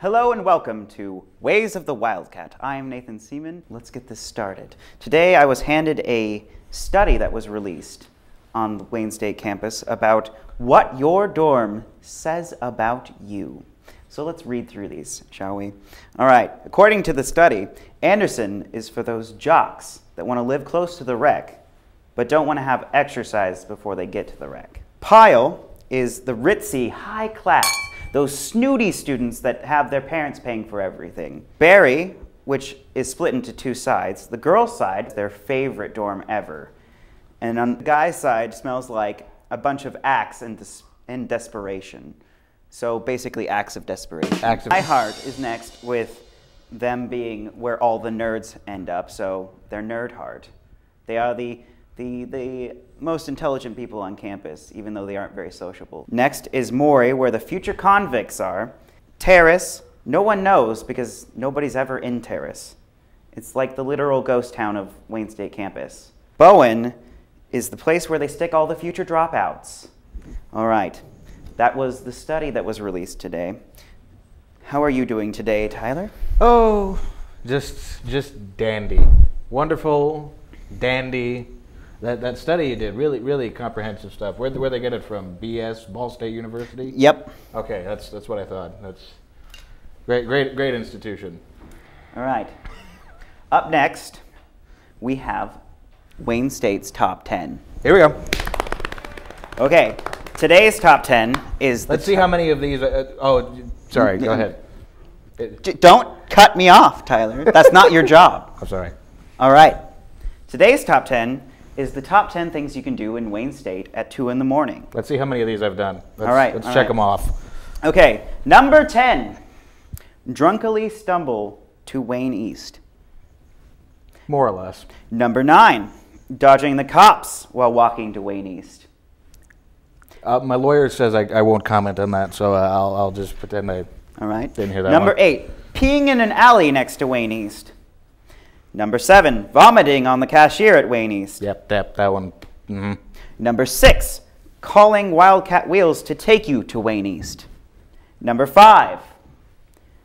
Hello and welcome to Ways of the Wildcat. I am Nathan Seaman. Let's get this started. Today I was handed a study that was released on the Wayne State campus about what your dorm says about you. So let's read through these, shall we? All right, according to the study, Anderson is for those jocks that want to live close to the rec, but don't want to have exercise before they get to the rec. Pyle is the ritzy, high class, those snooty students that have their parents paying for everything. Barry, which is split into two sides, the girls' side, their favorite dorm ever. And on the guys' side, smells like a bunch of acts and desperation. So basically acts of desperation. My Heart is next with them being where all the nerds end up, so they're Nerd Heart. They are the most intelligent people on campus, even though they aren't very sociable. Next is Maury, where the future convicts are. Terrace, no one knows because nobody's ever in Terrace. It's like the literal ghost town of Wayne State campus. Bowen is the place where they stick all the future dropouts. All right, that was the study that was released today. How are you doing today, Tyler? Oh, just dandy. Wonderful, dandy. That study you did, really comprehensive stuff. Where'd they get it from? BS, Ball State University? Yep. Okay, that's what I thought. That's great institution. All right. Up next, we have Wayne State's top 10. Here we go. Okay, today's top 10 is. Let's see how many of these. Sorry. Go ahead. Don't cut me off, Tyler. That's not your job. I'm sorry. All right. Today's top 10 is the top 10 things you can do in Wayne State at 2 in the morning. Let's see how many of these I've done. Let's check them off. Okay, number 10, drunkily stumble to Wayne East. More or less. Number 9, dodging the cops while walking to Wayne East. My lawyer says I won't comment on that, so I'll just pretend I didn't hear that. Number 8, peeing in an alley next to Wayne East. Number 7, vomiting on the cashier at Wayne East. Yep, that one. Mm-hmm. Number 6, calling Wildcat Wheels to take you to Wayne East. Number 5,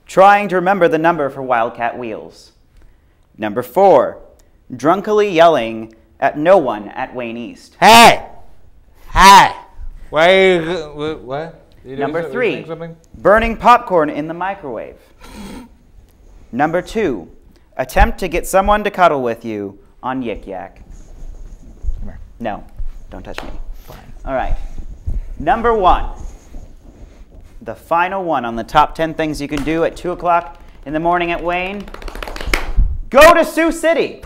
trying to remember the number for Wildcat Wheels. Number 4, drunkily yelling at no one at Wayne East. Hey! What? Number 3, burning popcorn in the microwave. Number 2, attempt to get someone to cuddle with you on Yik Yak. Come here. No, don't touch me. Fine. All right. Number 1, the final one on the top 10 things you can do at 2 o'clock in the morning at Wayne. Go to Sioux City.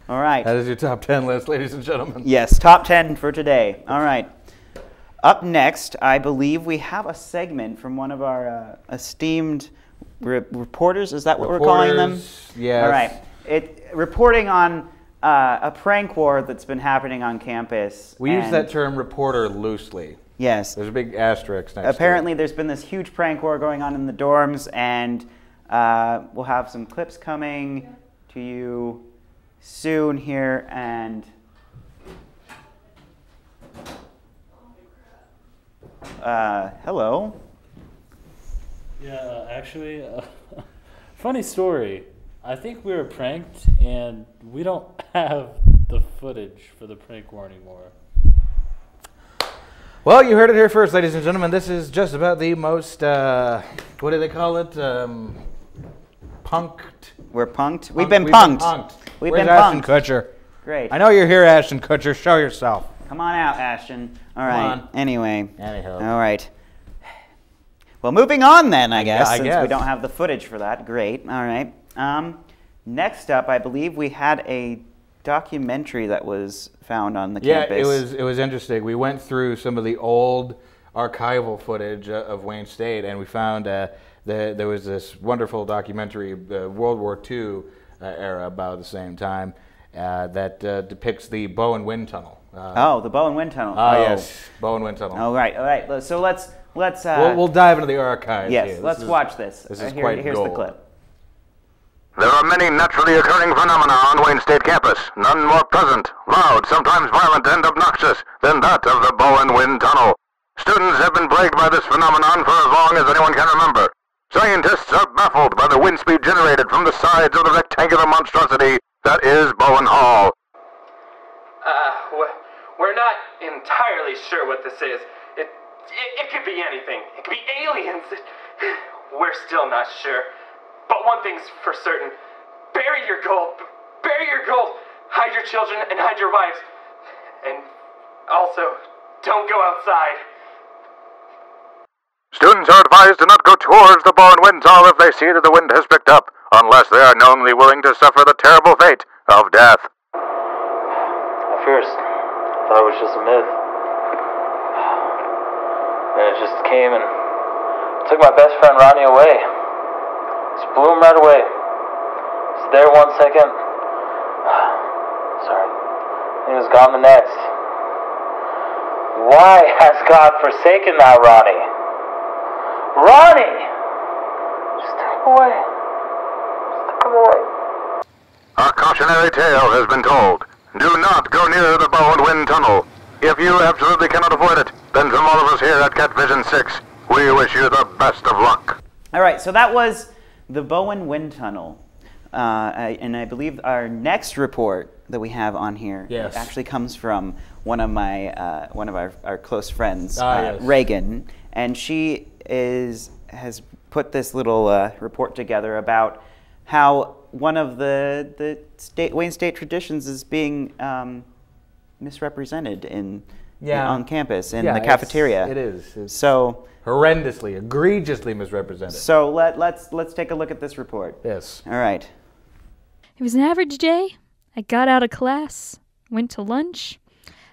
All right. That is your top 10 list, ladies and gentlemen. Yes, top 10 for today. All right. Up next, I believe we have a segment from one of our esteemed reporters. Is that what we're calling them? Yes. All right. Reporting on a prank war that's been happening on campus. We use that term reporter loosely. Yes. There's a big asterisk next Apparently to it. there's been this huge prank war going on in the dorms, and we'll have some clips coming to you soon here. And hello. Yeah, actually, funny story. I think we were pranked, and we don't have the footage for the prank war anymore. Well, you heard it here first, ladies and gentlemen. This is just about the most, what do they call it? Punked. We're punked? We've been punked. We've been Ashton punked. Kutcher? Great. I know you're here, Ashton Kutcher. Show yourself. Come on out, Ashton. All right. Come on. Anyway. Anyhow. All right. Well, moving on then, I guess, since guess. we don't have the footage for that. Great. All right. Next up, I believe we had a documentary that was found on the campus. Yeah, it was interesting. We went through some of the old archival footage of Wayne State, and we found there was this wonderful documentary, the World War II era, about the same time, that depicts the Bowen Wind Tunnel. The Bowen Wind Tunnel. Yes, Bowen Wind Tunnel. All right. All right. So let's. We'll dive into the archives. Yes. Here. Let's watch this. This is quite Here's gold. the clip. There are many naturally occurring phenomena on Wayne State campus, none more present, loud, sometimes violent and obnoxious than that of the Bowen Wind Tunnel. Students have been plagued by this phenomenon for as long as anyone can remember. Scientists are baffled by the wind speed generated from the sides of the rectangular monstrosity that is Bowen Hall. We're not entirely sure what this is. It could be anything. It could be aliens. We're still not sure. But one thing's for certain. Bury your gold. Bury your gold. Hide your children and hide your wives. And also, don't go outside. Students are advised to not go towards the Bowen Wind Tunnel if they see that the wind has picked up, unless they are knowingly willing to suffer the terrible fate of death. At first, I thought it was just a myth. And it just came and took my best friend Ronnie away. Just blew him right away. Was there 1 second. Sorry. He was gone the next. Why has God forsaken thou Ronnie? Ronnie! Just took him away. Just took him away. A cautionary tale has been told. Do not go near the Bowen Wind Tunnel. If you absolutely cannot avoid it, then from all of us here at Cat Vision 6, we wish you the best of luck. All right, so that was the Bowen Wind Tunnel. And I believe our next report that we have on here actually comes from one of our close friends, Reagan, and she has put this little report together about how one of the Wayne State traditions is being misrepresented on campus in the cafeteria. It is. It's so horrendously, egregiously misrepresented. So let's take a look at this report. Yes. All right. It was an average day. I got out of class, went to lunch.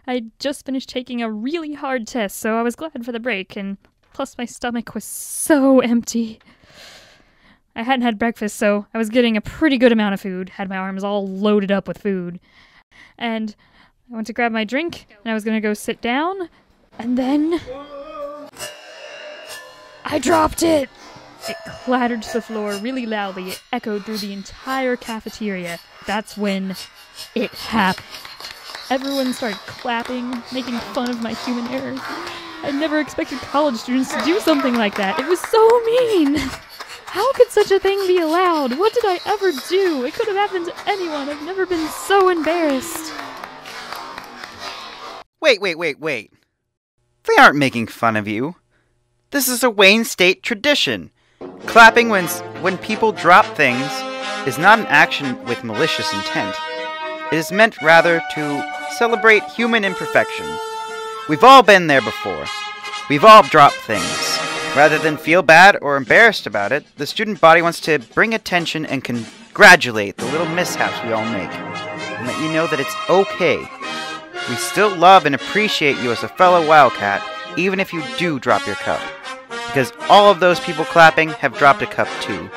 I'd just finished taking a really hard test, so I was glad for the break, and plus my stomach was so empty. I hadn't had breakfast, so I was getting a pretty good amount of food, had my arms all loaded up with food. And I went to grab my drink, and I was going to go sit down, and then I dropped it! It clattered to the floor really loudly. It echoed through the entire cafeteria. That's when it happened. Everyone started clapping, making fun of my human errors. I never expected college students to do something like that. It was so mean! How could such a thing be allowed? What did I ever do? It could have happened to anyone. I've never been so embarrassed. Wait. They aren't making fun of you. This is a Wayne State tradition. Clapping when people drop things is not an action with malicious intent. It is meant rather to celebrate human imperfection. We've all been there before. We've all dropped things. Rather than feel bad or embarrassed about it, the student body wants to bring attention and congratulate the little mishaps we all make, and let you know that it's okay. We still love and appreciate you as a fellow Wildcat, even if you do drop your cup. Because all of those people clapping have dropped a cup too.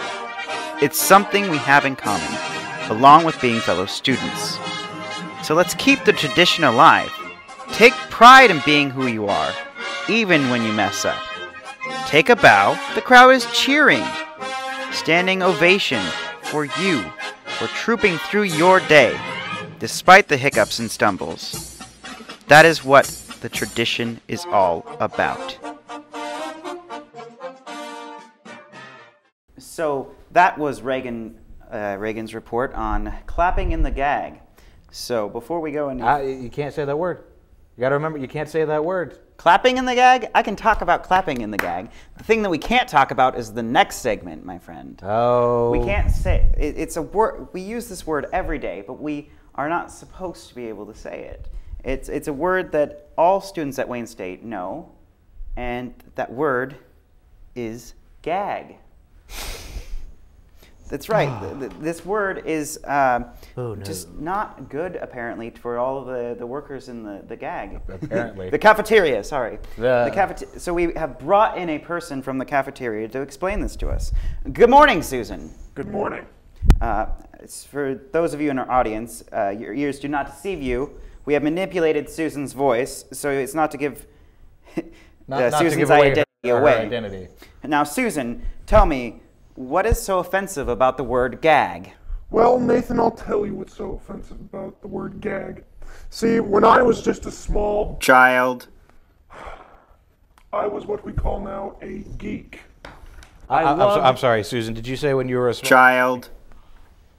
It's something we have in common, along with being fellow students. So let's keep the tradition alive. Take pride in being who you are, even when you mess up. Take a bow, the crowd is cheering. Standing ovation for you, for trooping through your day, despite the hiccups and stumbles. That is what the tradition is all about. So that was Reagan's report on clapping in the gag. So before we go into... You can't say that word. You got to remember, you can't say that word. Clapping in the gag? I can talk about clapping in the gag. The thing that we can't talk about is the next segment, my friend. Oh. We can't say... It's a word... We use this word every day, but we are not supposed to be able to say it. It's a word that all students at Wayne State know, and that word is gag. That's right. This word is just not good, apparently, for all of the workers in the gag. Apparently. The cafeteria, sorry. So we have brought in a person from the cafeteria to explain this to us. Good morning, Susan. Good morning. For those of you in our audience, your ears do not deceive you. We have manipulated Susan's voice, so it's not to give Susan's identity away. Identity. Now, Susan, tell me, what is so offensive about the word gag? Well, Nathan, I'll tell you what's so offensive about the word gag. See, when I was just a small child, I was what we call now a geek. I'm sorry, Susan. Did you say when you were a small Child.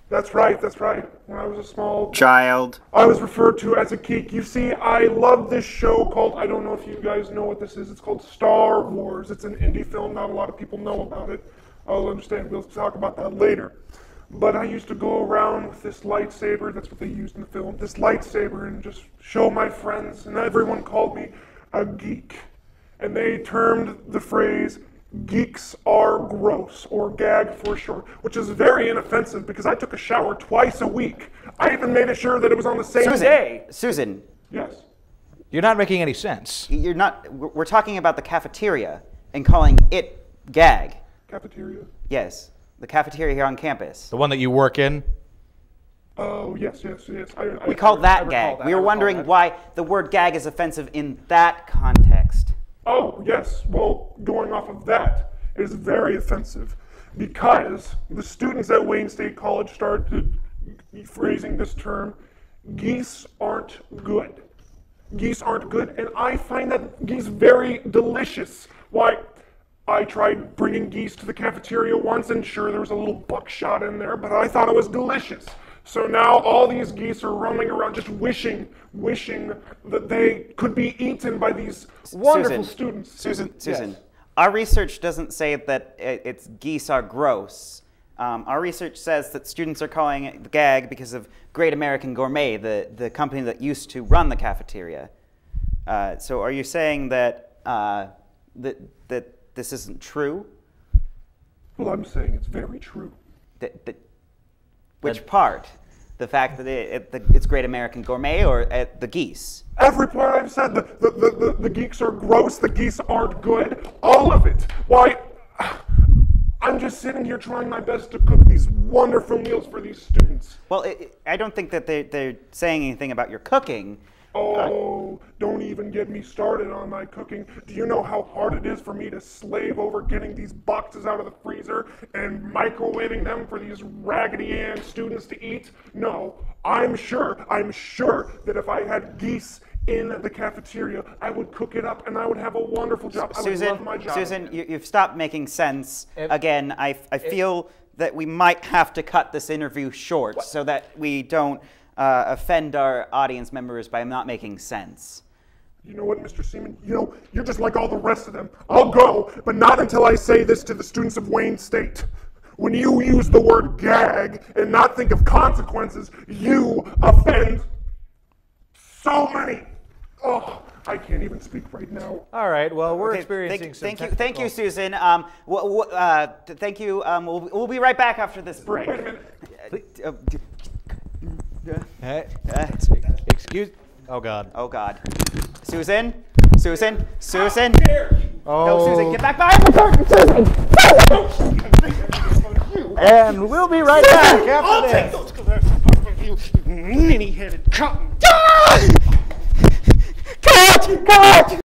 That's right, that's right. When I was a small Child. I was referred to as a geek. You see, I love this show called, I don't know if you guys know what this is, it's called Star Wars. It's an indie film, not a lot of people know about it. I'll understand, we'll talk about that later. But I used to go around with this lightsaber, that's what they used in the film, this lightsaber, and just show my friends, and everyone called me a geek. And they termed the phrase, geeks are gross, or gag for short, which is very inoffensive because I took a shower twice a week. I even made sure that it was on the same day. Susan. Yes. You're not making any sense. You're not. We're talking about the cafeteria and calling it gag. Cafeteria? Yes, the cafeteria here on campus. The one that you work in? Oh, yes. We call that I gag. recall that, We I were recall wondering that. why the word gag is offensive in that context. Oh, yes. Well, going off of that, it is very offensive because the students at Wayne State College started phrasing this term, geese aren't good. Geese aren't good, and I find that geese very delicious. Why, I tried bringing geese to the cafeteria once, and sure, there was a little buckshot in there, but I thought it was delicious. So now all these geese are roaming around just wishing that they could be eaten by these wonderful students. Susan, Yes. our research doesn't say that it's geese are gross. Our research says that students are calling it gag because of Great American Gourmet, the company that used to run the cafeteria. So are you saying that that this isn't true? Well, I'm saying it's very true. Which part? The fact that it's Great American Gourmet or the geese? Every part I've said, the geeks are gross, the geese aren't good, all of it. Why, I'm just sitting here trying my best to cook these wonderful meals for these students. Well, I don't think that they're saying anything about your cooking. Oh, don't even get me started on my cooking. Do you know how hard it is for me to slave over getting these boxes out of the freezer and microwaving them for these Raggedy Ann students to eat? No, I'm sure that if I had geese in the cafeteria, I would cook it up and I would have a wonderful job. I would love my job. Susan, you've stopped making sense. Again, I feel that we might have to cut this interview short so that we don't offend our audience members by not making sense. You know what, Mr. Seaman? You know, you're just like all the rest of them. I'll go, but not until I say this to the students of Wayne State. When you use the word gag and not think of consequences, you offend so many. Oh, I can't even speak right now. All right. Well, we're Okay, experiencing some thank you, Susan. Thank you. We'll be right back after this break. Wait a minute. Hey, excuse. Oh God. Oh God. Susan. Oh. No, Susan, get back behind the curtain, Susan. And we'll be right back after this. Those glasses off of you, ninny-headed cotton. Cut!